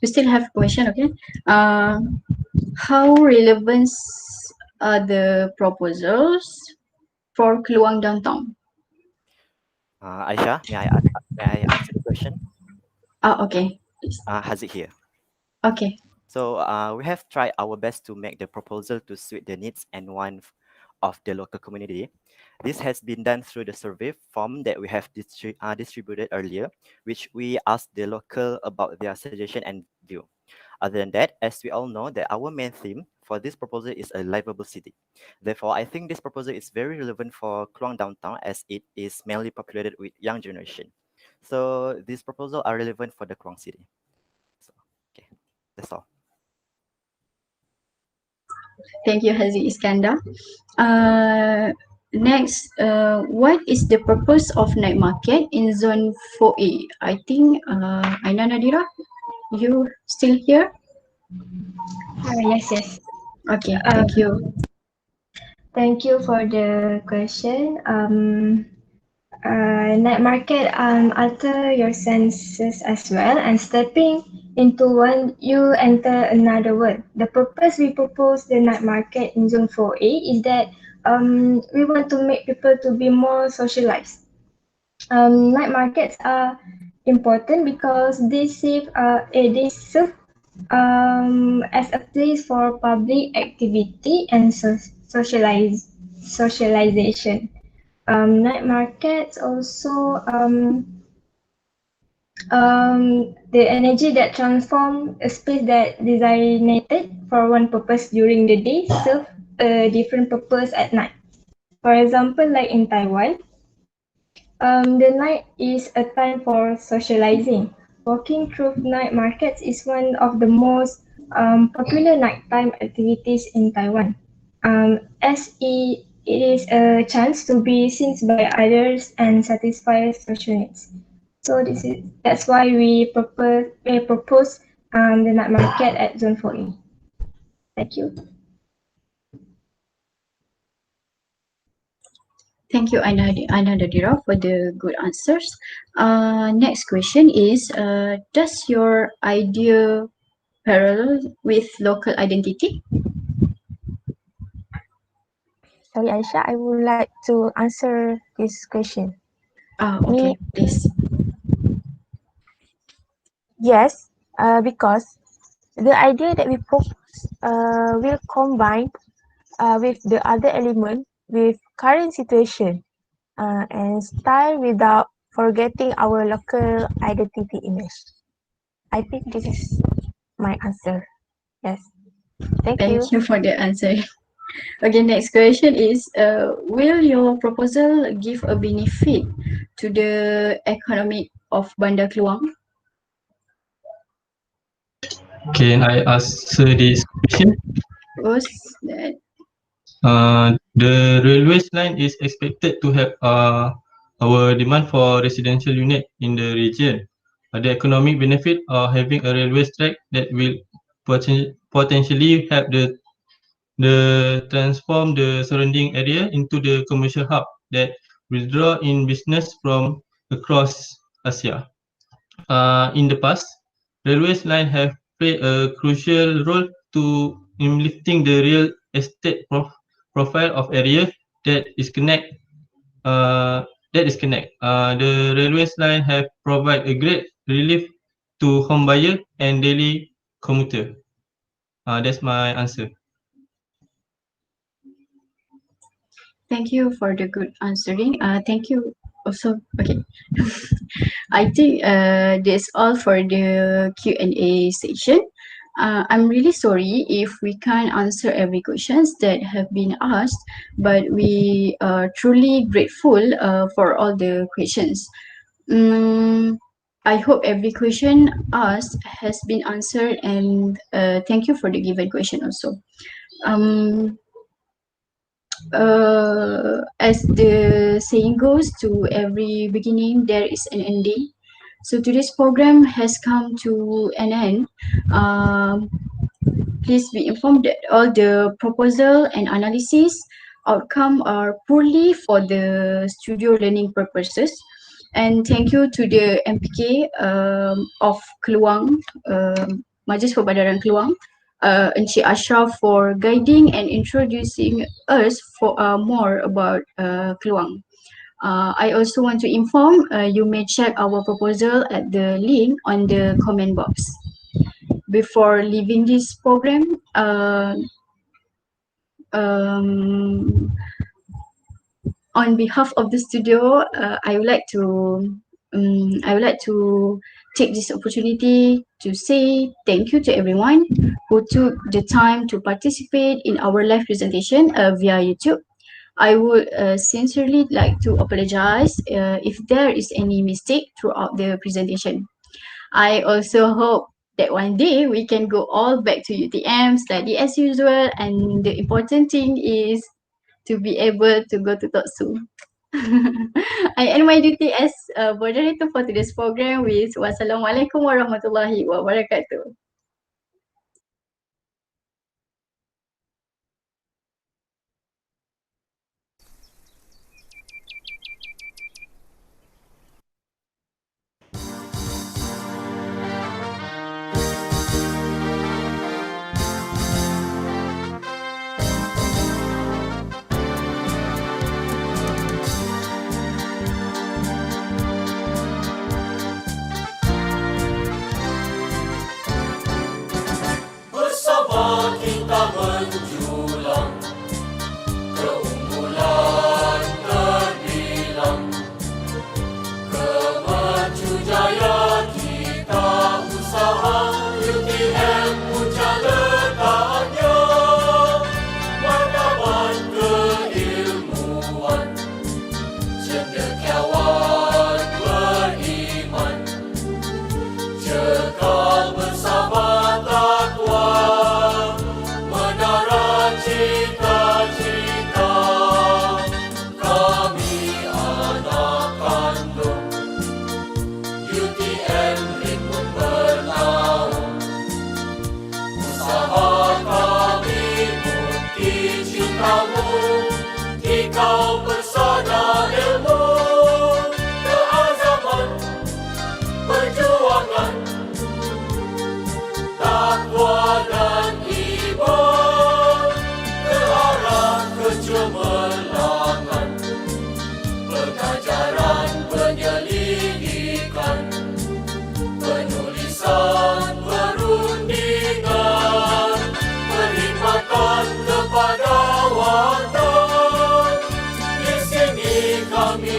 we still have a question, okay? How relevant are the proposals for Kluang Downtown? Aisha, may I answer the question? Okay. Haziq here. Okay. So we have tried our best to make the proposal to suit the needs and wants of the local community. This has been done through the survey form that we have distributed earlier, which we asked the local about their suggestion and view. Other than that, as we all know that our main theme for this proposal is a livable city. Therefore, I think this proposal is very relevant for Kluang Downtown as it is mainly populated with young generation. So these proposals are relevant for the Kluang city. So, okay, that's all. Thank you, Hazi Iskandar. Next, what is the purpose of night market in Zone 4A? I think, Aina Nadira, you still here? Yes. Okay, thank you. Thank you for the question. Night market alter your senses as well, and stepping into one, you enter another world. The purpose we propose the night market in Zone 4A is that we want to make people to be more socialized. Night markets are important because they serve as a place for public activity and socialization. Night markets also the energy that transform a space that designated for one purpose during the day serve a different purpose at night. For example, like in Taiwan, the night is a time for socializing. Walking through night markets is one of the most popular nighttime activities in Taiwan, as it is a chance to be seen by others and satisfy social needs. So that's why we propose the night market at Zone 4A. Thank you. Thank you, Aina Nadira, for the good answers. Next question is, does your idea parallel with local identity? Sorry, Aisha, I would like to answer this question. Okay, please. Yes, because the idea that we propose will combine with the other element with current situation and style without forgetting our local identity image. I think this is my answer. Yes. Thank you. Thank you for the answer. Okay, next question is, will your proposal give a benefit to the economy of Bandar Kluang? Can I answer this question? Was that The railways line is expected to have our demand for residential unit in the region. The economic benefit of having a railway track that will potentially help the transform the surrounding area into the commercial hub that will draw in business from across Asia. In the past, railways line have played a crucial role in lifting the real estate profile of area that is connect. The railways line have provide a great relief to home buyer and daily commuter. That's my answer. Thank you for the good answering. Thank you also. Okay. I think that's all for the Q&A session. I'm really sorry if we can't answer every questions that have been asked, but we are truly grateful for all the questions. I hope every question asked has been answered, and thank you for the given question also. As the saying goes, to every beginning there is an ending. So today's program has come to an end. Please be informed that all the proposal and analysis outcome are purely for the studio learning purposes. And thank you to the MPK of Kluang, Majlis Perbadaran Kluang, Encik Ashraf for guiding and introducing us for more about Kluang. I also want to inform you may check our proposal at the link on the comment box. before leaving this program, um, on behalf of the studio, I would like to take this opportunity to say thank you to everyone who took the time to participate in our live presentation via YouTube. I would sincerely like to apologize if there is any mistake throughout the presentation. I also hope that one day we can go all back to UTM, study as usual, and the important thing is to be able to go to Toksu. I end my duty as a moderator for today's program with Wassalamualaikum warahmatullahi wabarakatuh. Bersama kita menjulang keunggulan terbilang, kemaju jaya kita usaha UTM puncak letaknya, martabat keilmuan, cendekiawan beriman, cekal bersabar takwa, menara cita-cita. Kami anak kandung UTM Ripun bernaung, usaha kami bukti cintamu, kikau persada ilmu, keazaman, perjuangan, takwa dan iman, ke arah kecemerlangan, pengajaran penyelidikan, penulisan perundingan, perkhidmatan kepada watak. Di sini kami